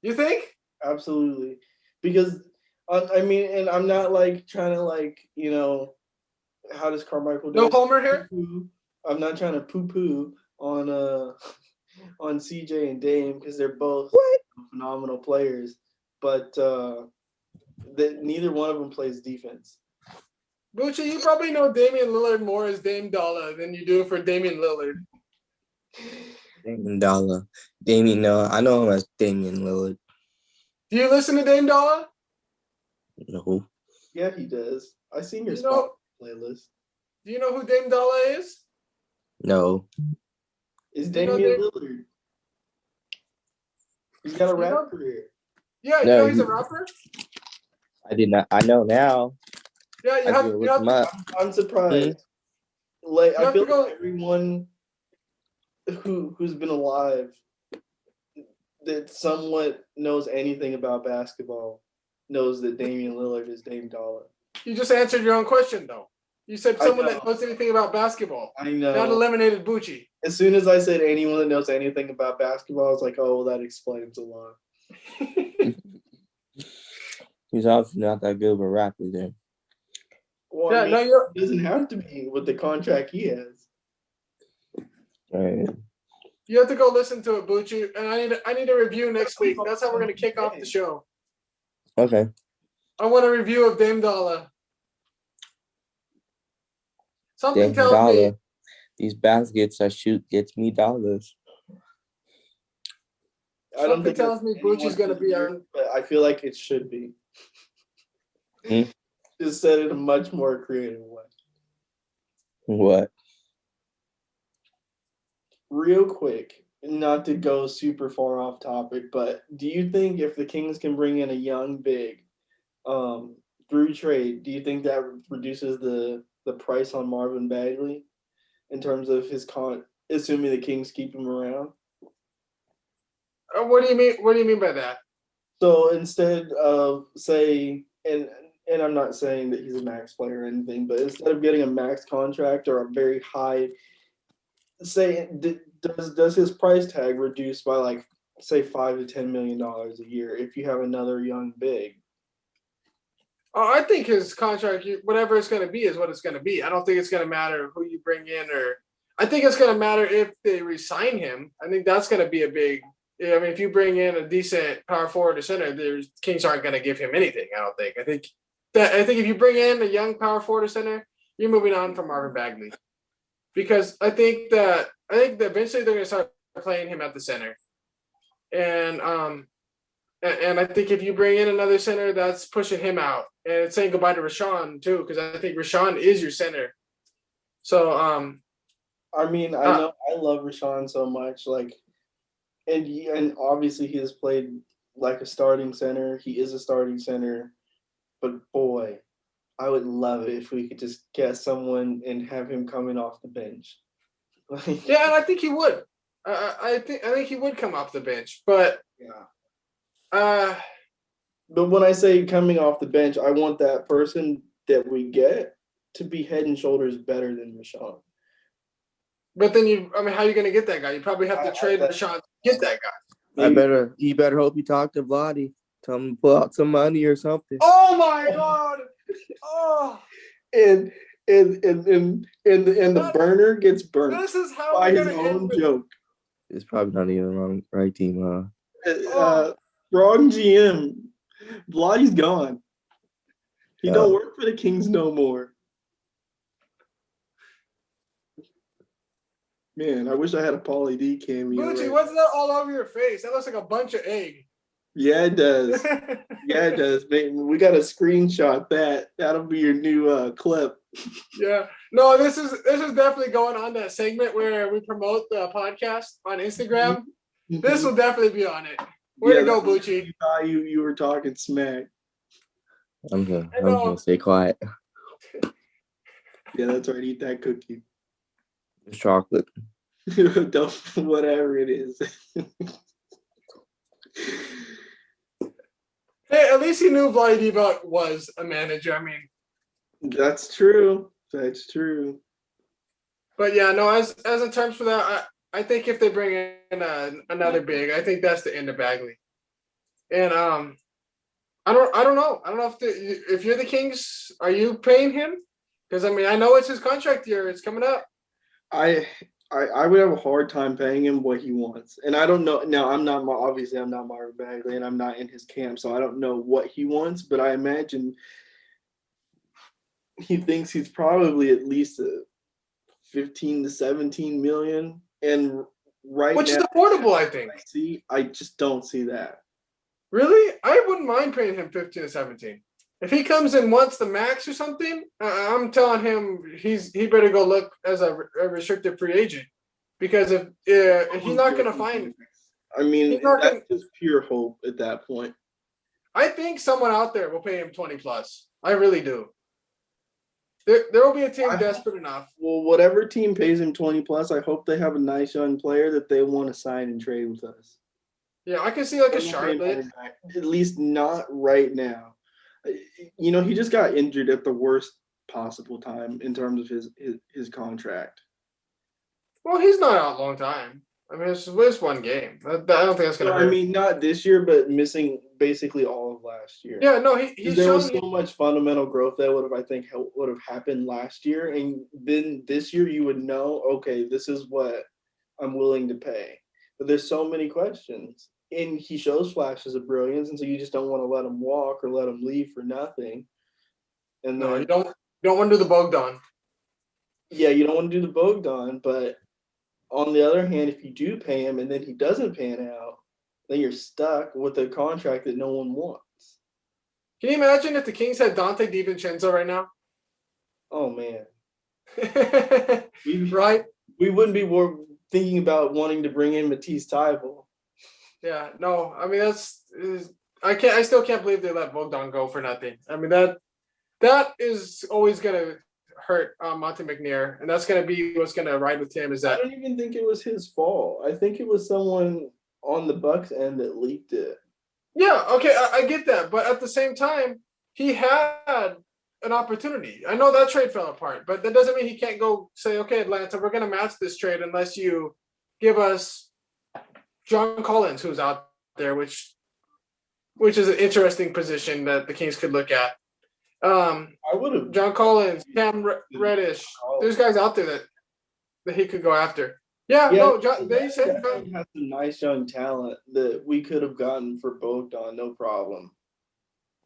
You think? Absolutely, because I mean, and I'm not like trying to how does Carmichael do? No Homer here. I'm not trying to poo-poo on CJ and Dame because they're both phenomenal players, but neither one of them plays defense. Bucci, you probably know Damian Lillard more as Dame Dollar than you do for Damian Lillard. Damian Dollar. I know him as Damian Lillard. Do you listen to Dame Dollar? No. Yeah, he does. I seen your Spotify playlist. Do you know who Dame Dollar is? No. Is Damian Lillard? He's got a rap career. Yeah, you know he's a rapper? I did not. I know now. Yeah, you have to. I'm surprised. Like, I feel like everyone who's been alive that somewhat knows anything about basketball knows that Damian Lillard is Dame Dollar. You just answered your own question, though. You said someone that knows anything about baskbasketball. I know. That eliminated Bucci. As soon as I said anyone that knows anything about basketball, I was like, oh, well, that explains a lot. He's obviously not that good of a rapper then. Well, I mean, he doesn't have to be with the contract he has. Right. You have to go listen to it, Bucci. And I need a review next week. That's how we're going to kick off the show. Okay. I want a review of Dame Dollar. Something Dame tells Dollar. me These baskets I shoot gets me dollars. I don't think tells me Bucci's going to be on. But I feel like it should be. just said it a much more creative way. What? Real quick, not to go super far off topic, but do you think if the Kings can bring in a young big through trade, do you think that reduces the price on Marvin Bagley in terms of his assuming the Kings keep him around? What do you mean? What do you mean by that? So instead of say, and I'm not saying that he's a max player or anything, but instead of getting a max contract or a very high, say, does his price tag reduce by like say $5 to $10 million a year if you have another young big? I think his contract, whatever it's going to be, is what it's going to be. I don't think it's going to matter who you bring in, or I think it's going to matter if they re-sign him. I think that's going to be a big. I mean, if you bring in a decent power forward or center, the Kings aren't going to give him anything. I don't think. I think if you bring in a young power forward or center, you're moving on from Marvin Bagley, because I think that eventually they're going to start playing him at the center, and I think if you bring in another center, that's pushing him out, and it's saying goodbye to Rashawn too, because I think Rashawn is your center. So I mean, I know I love Rashawn so much, like. And obviously he has played like a starting center. He is a starting center. But boy, I would love it if we could just get someone and have him coming off the bench. Yeah, and I think he would. I think he would come off the bench. But yeah. But when I say coming off the bench, I want that person that we get to be head and shoulders better than Rashawn. But then how are you going to get that guy? You probably have to trade Rashawn to get that guy. You better hope you talk to Vladdy. Tell him to pull out some money or something. Oh my God! Oh, and the burner gets burnt. This is how by we're his gonna own end joke. It's probably not even on the right team, huh? Wrong GM. Vladdy's gone. He Yeah. don't work for the Kings no more. Man, I wish I had a Pauly D cameo. Gucci, right what's that all over your face? That looks like a bunch of egg. Yeah, it does. Yeah, it does. Man, we got to screenshot that. That'll be your new clip. Yeah. No, this is definitely going on that segment where we promote the podcast on Instagram. This will definitely be on it. Way to go, Bucci. You thought you were talking smack. I'm gonna stay quiet. Yeah, that's right. Eat that cookie. It's chocolate. Don't, whatever it is. Hey, at least he knew Vladdy Divac was a manager. I mean, That's true. That's true. but yeah, no. As in terms for that, I think if they bring in another big, I think that's the end of Bagley. And I don't know. I don't know if you're the Kings, are you paying him? Because I mean, I know it's his contract year. It's coming up. I would have a hard time paying him what he wants. And I don't know. Now, obviously I'm not Marvin Bagley and I'm not in his camp, so I don't know what he wants, but I imagine he thinks he's probably at least a 15 to 17 million. And Which is affordable, I think. I just don't see that. Really? I wouldn't mind paying him 15 to 17. If he comes in wants the max or something, I'm telling him he better go look as a restricted free agent, because if he's not going to find. I mean, that's just pure hope at that point. I think someone out there will pay him 20 plus. I really do. There will be a team desperate enough. Well, whatever team pays him 20 plus, I hope they have a nice young player that they want to sign and trade with us. Yeah, I can see like a Charlotte. At least not right now. You know, he just got injured at the worst possible time in terms of his contract. Well, he's not out a long time. I mean, it's one game. I don't think that's going to hurt. I mean, not this year, but missing basically all of last year. Yeah, no, he's there was so much fundamental growth that would have happened last year, and then this year you would know, okay, this is what I'm willing to pay. But there's so many questions, and he shows flashes of brilliance, and so you just don't want to let him walk or let him leave for nothing. And no, you don't want to do the Bogdan. Yeah, you don't want to do the Bogdan, but on the other hand, if you do pay him and then he doesn't pan out, then you're stuck with a contract that no one wants. Can you imagine if the Kings had Dante DiVincenzo right now? Oh man, Right? we wouldn't be more thinking about wanting to bring in Matisse Thybulle. Yeah. No. I mean, I still can't believe they let Bogdan go for nothing. I mean that is always gonna hurt Monte McNair, and that's gonna be what's gonna ride with him. Is I that don't even think it was his fault. I think it was someone on the Bucks end that leaked it. Yeah, okay, I get that, but at the same time, he had an opportunity. I know that trade fell apart, but that doesn't mean he can't go say, okay, Atlanta, we're going to match this trade unless you give us John Collins, who's out there, which is an interesting position that the Kings could look at. I would have. John Collins, Cam Reddish, there's guys out there that he could go after. Yeah, no, they said he has some nice young talent that we could have gotten for Bogdan, no problem.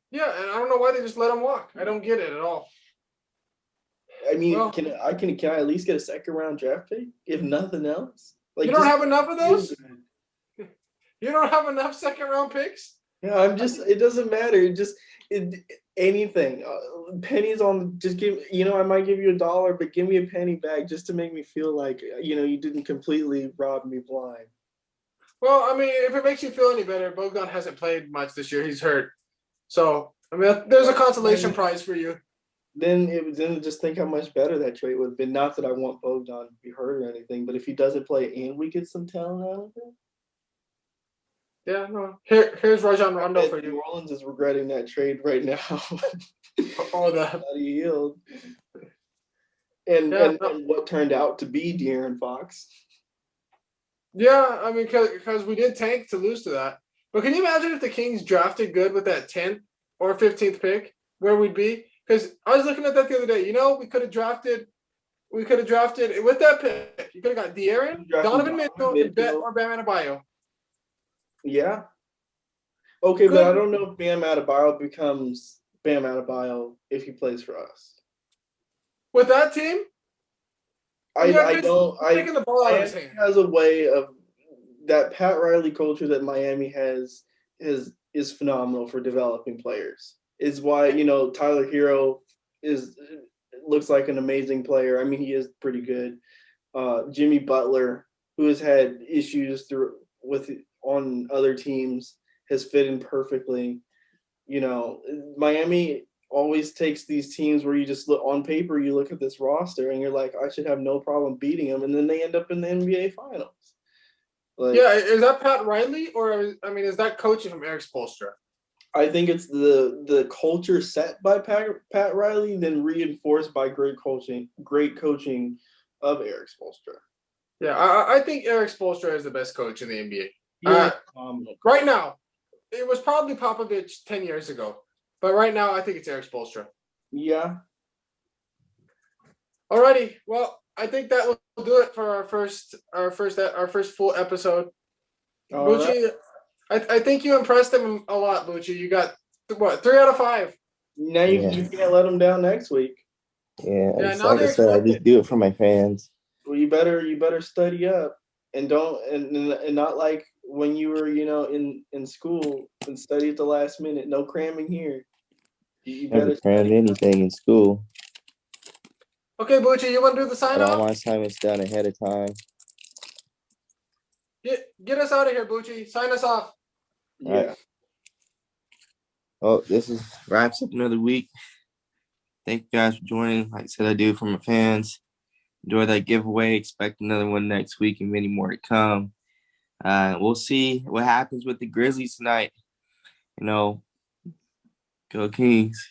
Yeah, and I don't know why they just let him walk. I don't get it at all. I mean, Well, can I at least get a second round draft pick, if nothing else? Like, you don't have enough of those? You don't have enough second round picks? Yeah, it doesn't matter. Anything. Pennies on, just give, I might give you $1, but give me a penny back just to make me feel like, you didn't completely rob me blind. Well, I mean, if it makes you feel any better, Bogdan hasn't played much this year. He's hurt. So, I mean, there's a consolation prize for you. Then just think how much better that trade would have been. Not that I want Bogdan to be hurt or anything, but if he doesn't play and we get some talent out of it. Yeah, no. Here's Rajon Rondo for you. New Orleans is regretting that trade right now. The yield. And what turned out to be De'Aaron Fox. Yeah, I mean, because we did tank to lose to that. But can you imagine if the Kings drafted good with that 10th or 15th pick, where we'd be? Because I was looking at that the other day. We could have drafted with that pick. You could have got De'Aaron, Donovan Mitchell, or Bam Adebayo. Yeah. Okay, but I don't know if Bam Adebayo becomes Bam Adebayo if he plays for us. With that team? I don't. Taking the ball out of his hand. Has a way of that Pat Riley culture that Miami has is phenomenal for developing players. Is why Tyler Hero looks like an amazing player. I mean, he is pretty good. Jimmy Butler, who has had issues on other teams, has fit in perfectly. Miami always takes these teams where you just look on paper, you look at this roster and you're like, I should have no problem beating them, and then they end up in the NBA Finals. Is that Pat Riley, or is that coaching from Eric Spoelstra? I think it's the culture set by Pat Riley, then reinforced by great coaching of Eric Spoelstra. Yeah, I think Eric Spoelstra is the best coach in the NBA. Right now, it was probably Popovich 10 years ago, but right now I think it's Eric Spoelstra. Yeah. Alrighty, well, I think that will do it for our first full episode. Bucci, right. I think you impressed him a lot, Bucci. You got 3 out of 5. Now you can't let them down next week. Yeah, like I said, I just do it for my fans. Well, you better study up and don't and not like when you were in school and study at the last minute. No cramming here. You Never crammed anything in school. Okay, Bucci, you want to do the sign off? All my assignments done ahead of time. Get us out of here, Bucci. Sign us off. Yeah. Right. Oh, this wraps up another week. Thank you guys for joining. Like I said, I do it for my fans. Enjoy that giveaway. Expect another one next week and many more to come. We'll see what happens with the Grizzlies tonight. Go Kings.